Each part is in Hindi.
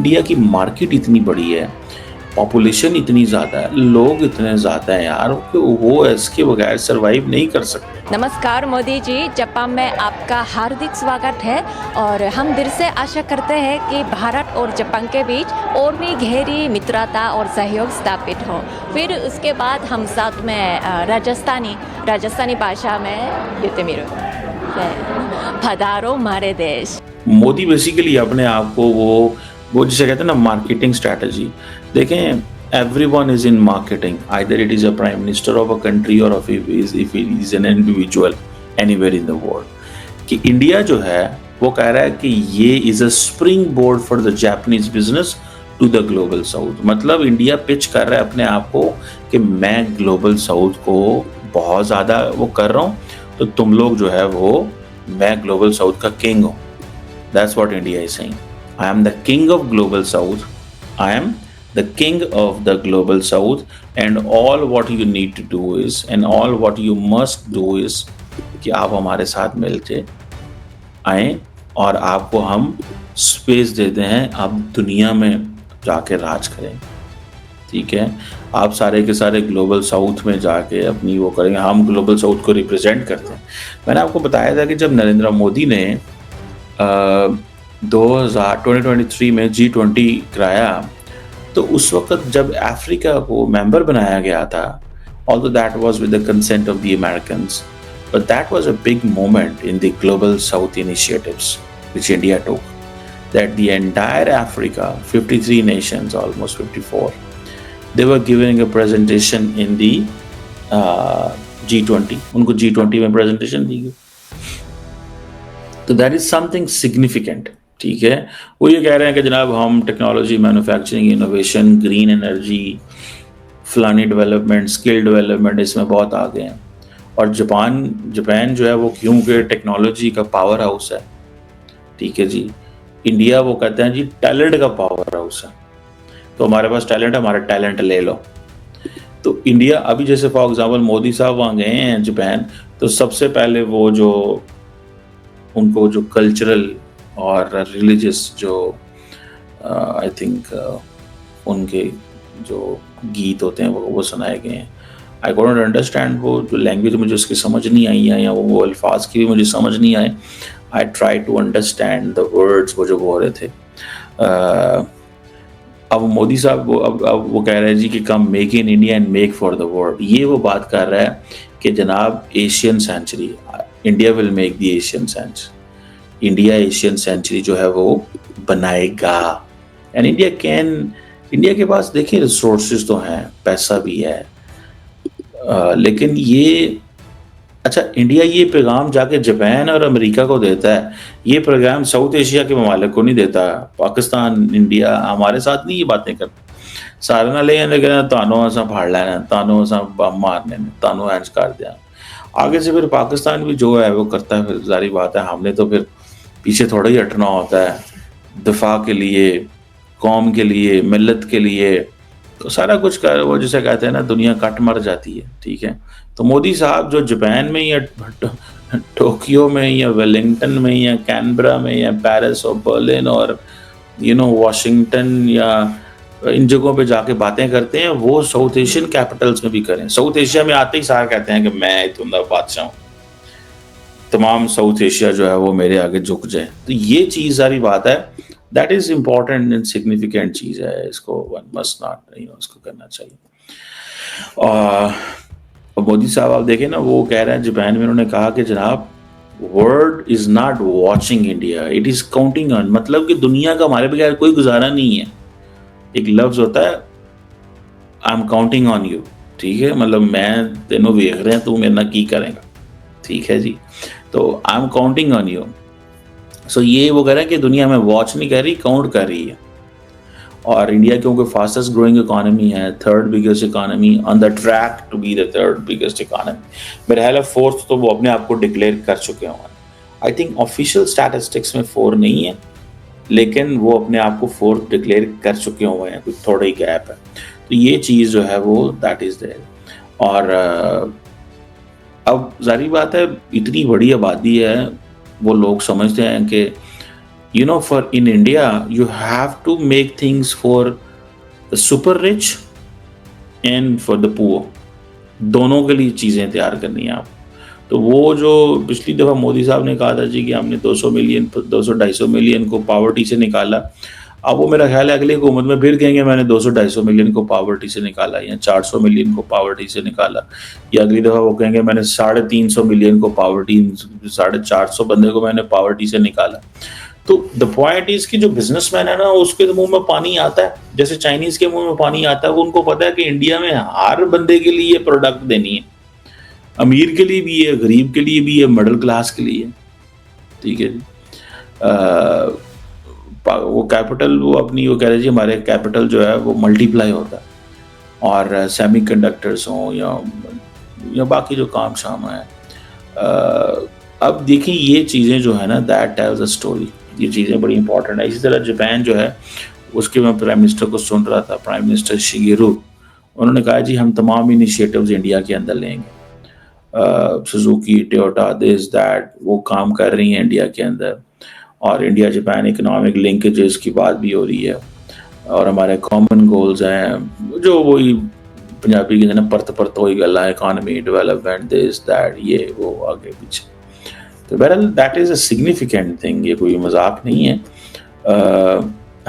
इंडिया की मार्केट इतनी बड़ी है, पॉपुलेशन इतनी ज़्यादा है, लोग इतने ज़्यादा हैं यार कि वो इसके बगैर सर्वाइव नहीं कर सकते। नमस्कार मोदी जी, जापान में आपका हार्दिक स्वागत है और हम दिल से आशा करते हैं कि भारत और जापान के बीच और भी गहरी मित्रता और सहयोग स्थापित हो। फिर उसके बाद हम साथ में राजस्थानी भाषा में युद्धमिरो पधारो हमारे देश। मोदी बेसिकली अपने आप को वो जिसे कहते हैं ना मार्केटिंग स्ट्रैटेजी, देखें everyone is in marketing, either it is a prime minister of a country or if he is an individual anywhere in the world, कि इंडिया जो है वो कह रहा है कि ये is a springboard for the Japanese business to the global south। मतलब इंडिया पिच कर रहा है अपने आप को कि मैं ग्लोबल साउथ को बहुत ज़्यादा वो कर रहा हूँ, तो तुम लोग जो है वो मैं ग्लोबल साउथ का किंग हूँ। That's what India is saying. I am the king of global south. I am the king of the global south, and all what you need to do is, and all what you must do is कि आप हमारे साथ मिलके आए और आपको हम स्पेस देते हैं, आप दुनिया में जाके राज करें। ठीक है, आप सारे के सारे ग्लोबल साउथ में जाके अपनी वो करेंगे, हम ग्लोबल साउथ को रिप्रेजेंट करते हैं। मैंने आपको बताया था कि जब नरेंद्र मोदी ने 2023 में G20 कराया, तो उस वक्त जब अफ्रीका को मेंबर बनाया गया था, although that was with the consent of the Americans, but that was a big moment in the Global South initiatives which India took, that the entire Africa, 53 nations, almost 54, they were giving a presentation in the G20, उनको G20 में presentation दी गई। तो दैट इज समथिंग सिग्निफिकेंट। ठीक है, वो ये कह रहे हैं कि जनाब हम technology, manufacturing, innovation, green energy, फलानी डेवलपमेंट, स्किल डेवलपमेंट इसमें बहुत आगे हैं। और जापान जो है वो क्योंकि टेक्नोलॉजी का पावर हाउस है, ठीक है जी, इंडिया वो कहते हैं जी टैलेंट का पावर हाउस है। तो हमारे पास टैलेंट है, हमारा टैलेंट ले लो। तो इंडिया अभी जैसे फॉर एग्जाम्पल मोदी साहब वहाँ गए हैं जापान, तो सबसे पहले वो जो उनको जो कल्चरल और रिलीजियस जो आई थिंक उनके जो गीत होते हैं वो सुनाए गए हैं। आई कॉन्ट अंडरस्टैंड, वो जो लैंग्वेज मुझे उसकी समझ नहीं आई है, या वो अल्फाज की भी मुझे समझ नहीं आए। I try to understand the words वो जो बोल रहे थे। अब मोदी साहब अब वो कह रहे हैं जी कि come make in India and make for the world. ये वो बात कर रहा है कि जनाब Asian century, India will make the Asian century, India Asian century जो है वो बनाएगा। एंड इंडिया के पास देखिए रिसोर्सेज तो हैं, पैसा भी है, लेकिन ये अच्छा इंडिया ये पैगाम जाके जापान और अमेरिका को देता है, ये पैगाम साउथ एशिया के ममालिक को नहीं देता। पाकिस्तान, इंडिया हमारे साथ नहीं ये बातें करते। सारे ना ले तानों असा फाड़ लेना, तानों असा बम मारने में, तानों एंज कर दिया। आगे से फिर पाकिस्तान भी जो है वो करता है, फिर जारी बात है हमने तो फिर पीछे थोड़ा ही हटना होता है, दफा के लिए, कौम के लिए, मिल्लत के लिए, तो सारा कुछ कर वो जिसे कहते हैं ना दुनिया कट मर जाती है। ठीक है, तो मोदी साहब जो जापान में या टोक्यो में या वेलिंगटन में या कैनबरा में या पेरिस और बर्लिन और वाशिंगटन या इन जगहों पे जाके बातें करते हैं, वो साउथ एशियन कैपिटल्स में भी करें। साउथ एशिया में आते ही सारे कहते हैं कि मैं इतना बादशाह हूँ, तमाम साउथ एशिया जो है वो मेरे आगे झुक जाए। तो ये चीज़ सारी बात है, that is important and significant चीज़ है, इसको वन मस्ट नॉट इसको करना चाहिए। और मोदी साहब आप देखें ना, वो कह रहे हैं जापान में, उन्होंने कहा कि जनाब world is not watching India, it is counting on, मतलब कि दुनिया का हमारे बगैर कोई गुजारा नहीं है। एक लफ्ज होता है आई एम काउंटिंग ऑन यू, ठीक है, मतलब मैं तेनों वेख रहे हैं, तू मेरे ना की करेगा, ठीक है जी, तो I am counting on you. So ये वो कह रहे हैं कि दुनिया में वॉच नहीं कर रही, काउंट कर रही है। और इंडिया क्योंकि फास्टेस्ट ग्रोइंग इकोनॉमी है, third biggest economy, on the track to be the third biggest economy, मेरे ख्याल है फोर्थ तो वो अपने आप को डिक्लेयर कर चुके हैं। आई थिंक ऑफिशियल स्टैटिस्टिक्स में 4 नहीं है, लेकिन वो अपने आप को 4th डिक्लेयर कर चुके हुए हैं, कुछ थोड़ा ही गैप है। तो ये चीज़ जो है वो दैट इज़ देयर। और अब जारी बात है, इतनी बड़ी आबादी है, वो लोग समझते हैं कि You know, for in India, you have to make things for the super rich and for the poor. दोनों के लिए चीज़ें तैयार करनी है आप। तो वो जो पिछली दफ़ा मोदी साहब ने कहा था जी कि हमने 200 मिलियन 200-250 मिलियन को पॉवर्टी से निकाला, अब वो मेरा ख्याल है अगली हुकूमत में फिर कहेंगे मैंने 200-250 मिलियन को पॉवर्टी से निकाला, या 400 मिलियन को पॉवर्टी से निकाला, या अगली दफ़ा वो कहेंगे मैंने 350 मिलियन को पॉवर्टी 450 बंदे को मैंने पॉवर्टी से निकाला। तो द पॉइंट इज कि जो बिजनेसमैन है ना, उसके मुंह में पानी आता है, जैसे चाइनीज के मुंह में पानी आता है। वो उनको पता है कि इंडिया में हर बंदे के लिए प्रोडक्ट देनी है, अमीर के लिए भी है, गरीब के लिए भी है, मिडिल क्लास के लिए। ठीक है जी। वो कैपिटल वो अपनी वो कह रहे जी हमारे कैपिटल जो है वो मल्टीप्लाई होता है, और सेमी कंडक्टर्स हों या बाकी जो काम शाम है। अब देखिए ये चीज़ें जो है ना, दैट टेल्स अ स्टोरी, ये चीज़ें बड़ी इंपॉर्टेंट है। इसी तरह जापान जो है, उसके मैं प्राइम मिनिस्टर को सुन रहा था, प्राइम मिनिस्टर शिगेरू, उन्होंने कहा जी हम तमाम इनिशिएटिव्स इंडिया के अंदर लेंगे। सुजुकी, टोयोटा, दिस दैट, वो काम कर रही हैं इंडिया के अंदर, और इंडिया जापान इकोनॉमिक लिंकेजेस की बात भी हो रही है, और हमारे कॉमन गोल्स हैं जो वही पंजाबी के ना परत परत वही गल्ला, इकोनॉमी डेवलपमेंट, दिस दैट, ये वो आगे पीछे। तो बहरहाल that is a significant thing, ये कोई मजाक नहीं है।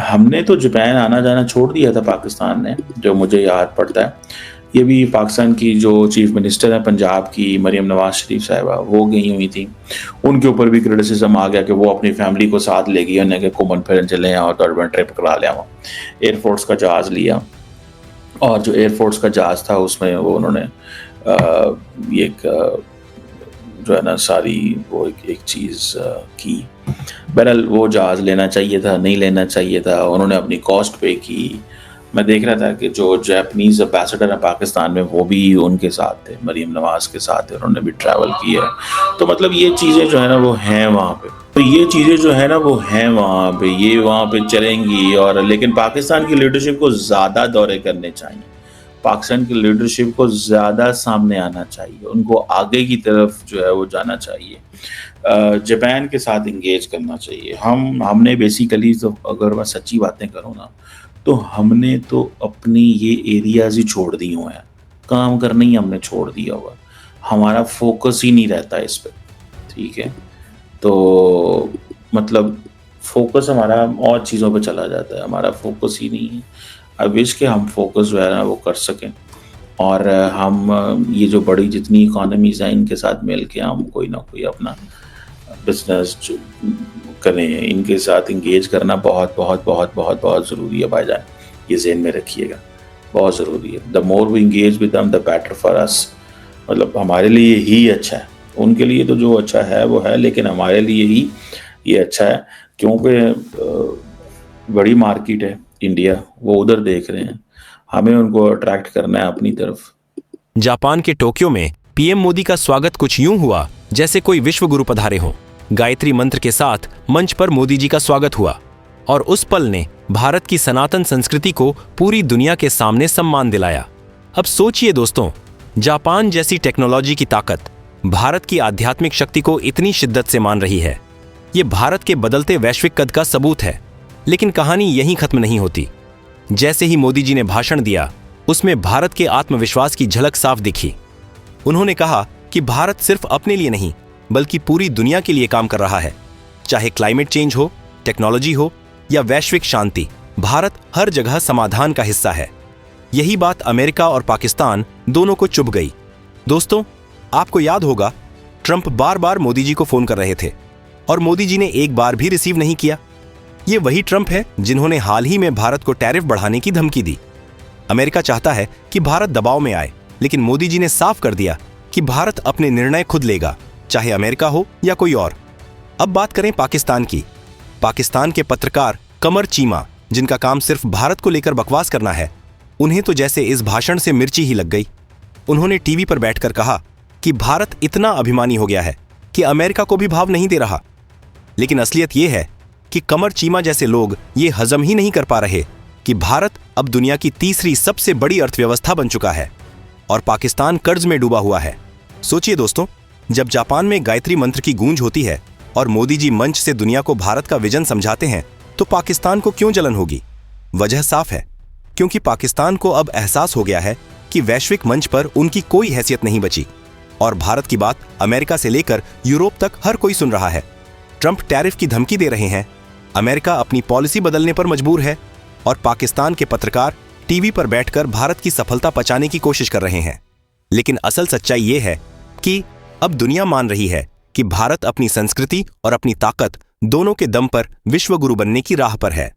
हमने तो जापान आना जाना छोड़ दिया था पाकिस्तान ने, जो मुझे याद पड़ता है। ये भी पाकिस्तान की जो चीफ मिनिस्टर है पंजाब की, मरियम नवाज शरीफ साहिबा, वो गई हुई थी, उनके ऊपर भी क्रिटिसिज्म आ गया कि वो अपनी फैमिली को साथ ले गई, उन्हें घूमन फिरन चले और टर्बन ट्रिप करा लिया, वहाँ एयरफोर्स का जहाज़ लिया, और जो एयरफोर्स का जहाज़ था उसमें वो उन्होंने एक जो है ना सारी वो एक चीज़ की। बहरहाल वो जहाज़ लेना चाहिए था, नहीं लेना चाहिए था, उन्होंने अपनी कॉस्ट पे की। मैं देख रहा था कि जो जापानीज़ एम्बेसडर है पाकिस्तान में, वो भी उनके साथ थे, मरीम नवाज़ के साथ थे, उन्होंने भी ट्रैवल किया। तो मतलब ये चीज़ें जो है ना वो हैं वहाँ पे, तो ये चीज़ें जो है ना वो हैं वहाँ पे, ये वहाँ पे चलेंगी। और लेकिन पाकिस्तान की लीडरशिप को ज़्यादा दौरे करने चाहिए, पाकिस्तान की लीडरशिप को ज़्यादा सामने आना चाहिए, उनको आगे की तरफ जो है वो जाना चाहिए, जापान के साथ इंगेज करना चाहिए। हमने बेसिकली, तो अगर मैं सच्ची बातें करूँ ना, तो हमने तो अपनी ये एरियाज ही छोड़ दी हुए हैं, काम करना ही हमने छोड़ दिया हुआ, हमारा फोकस ही नहीं रहता इस पर। ठीक है, तो मतलब फोकस हमारा और चीज़ों पे चला जाता है, हमारा फोकस ही नहीं है। आई विश कि हम फोकस जो है ना वो कर सकें, और हम ये जो बड़ी जितनी इकोनॉमीज़ हैं इनके साथ मिल के हम कोई ना कोई अपना बिजनेस करें, इनके साथ इंगेज करना बहुत बहुत बहुत बहुत बहुत ज़रूरी है भाईजान, ये ज़हन में रखिएगा, बहुत ज़रूरी है। The more we engage with them the better for us, मतलब हमारे लिए ही अच्छा है, उनके लिए तो जो अच्छा है वो है, लेकिन हमारे लिए ही ये अच्छा है, क्योंकि बड़ी मार्केट है इंडिया, वो उधर देख रहे हैं, हमें उनको अट्रैक्ट करना है अपनी तरफ। जापान के टोक्यो में पीएम मोदी का स्वागत कुछ यूं हुआ जैसे कोई विश्व गुरु पधारे हों। गायत्री मंत्र के साथ मंच पर मोदी जी का स्वागत हुआ, और उस पल ने भारत की सनातन संस्कृति को पूरी दुनिया के सामने सम्मान दिलाया। अब सोचिए दोस्तों, जापान जैसी टेक्नोलॉजी की ताकत भारत की आध्यात्मिक शक्ति को इतनी शिद्दत से मान रही है। ये भारत के बदलते वैश्विक कद का सबूत है। लेकिन कहानी यहीं खत्म नहीं होती। जैसे ही मोदी जी ने भाषण दिया, उसमें भारत के आत्मविश्वास की झलक साफ दिखी। उन्होंने कहा कि भारत सिर्फ अपने लिए नहीं बल्कि पूरी दुनिया के लिए काम कर रहा है। चाहे क्लाइमेट चेंज हो, टेक्नोलॉजी हो या वैश्विक शांति, भारत हर जगह समाधान का हिस्सा है। यही बात अमेरिका और पाकिस्तान दोनों को चुभ गई। दोस्तों, आपको याद होगा ट्रंप बार बार मोदी जी को फोन कर रहे थे और मोदी जी ने एक बार भी रिसीव नहीं किया। ये वही ट्रंप है जिन्होंने हाल ही में भारत को टैरिफ बढ़ाने की धमकी दी। अमेरिका चाहता है कि भारत दबाव में आए, लेकिन मोदी जी ने साफ कर दिया कि भारत अपने निर्णय खुद लेगा, चाहे अमेरिका हो या कोई और। अब बात करें पाकिस्तान की। पाकिस्तान के पत्रकार कमर चीमा, जिनका काम सिर्फ भारत को लेकर बकवास करना है, उन्हें तो जैसे इस भाषण से मिर्ची ही लग गई। उन्होंने टीवी पर बैठकर कहा कि भारत इतना अभिमानी हो गया है कि अमेरिका को भी भाव नहीं दे रहा। लेकिन असलियत यह है कि कमर चीमा जैसे लोग ये हजम ही नहीं कर पा रहे कि भारत अब दुनिया की तीसरी सबसे बड़ी अर्थव्यवस्था बन चुका है और पाकिस्तान कर्ज में डूबा हुआ है। सोचिए दोस्तों, जब जापान में गायत्री मंत्र की गूंज होती है और मोदी जी मंच से दुनिया को भारत का विजन समझाते हैं तो पाकिस्तान को क्यों जलन होगी? वजह साफ है, क्योंकि पाकिस्तान को अब एहसास हो गया है कि वैश्विक मंच पर उनकी कोई हैसियत नहीं बची और भारत की बात अमेरिका से लेकर यूरोप तक हर कोई सुन रहा है। ट्रंप टैरिफ की धमकी दे रहे हैं, अमेरिका अपनी पॉलिसी बदलने पर मजबूर है और पाकिस्तान के पत्रकार टीवी पर बैठकर भारत की सफलता पचाने की कोशिश कर रहे हैं। लेकिन असल सच्चाई ये है कि अब दुनिया मान रही है कि भारत अपनी संस्कृति और अपनी ताकत दोनों के दम पर विश्व गुरु बनने की राह पर है।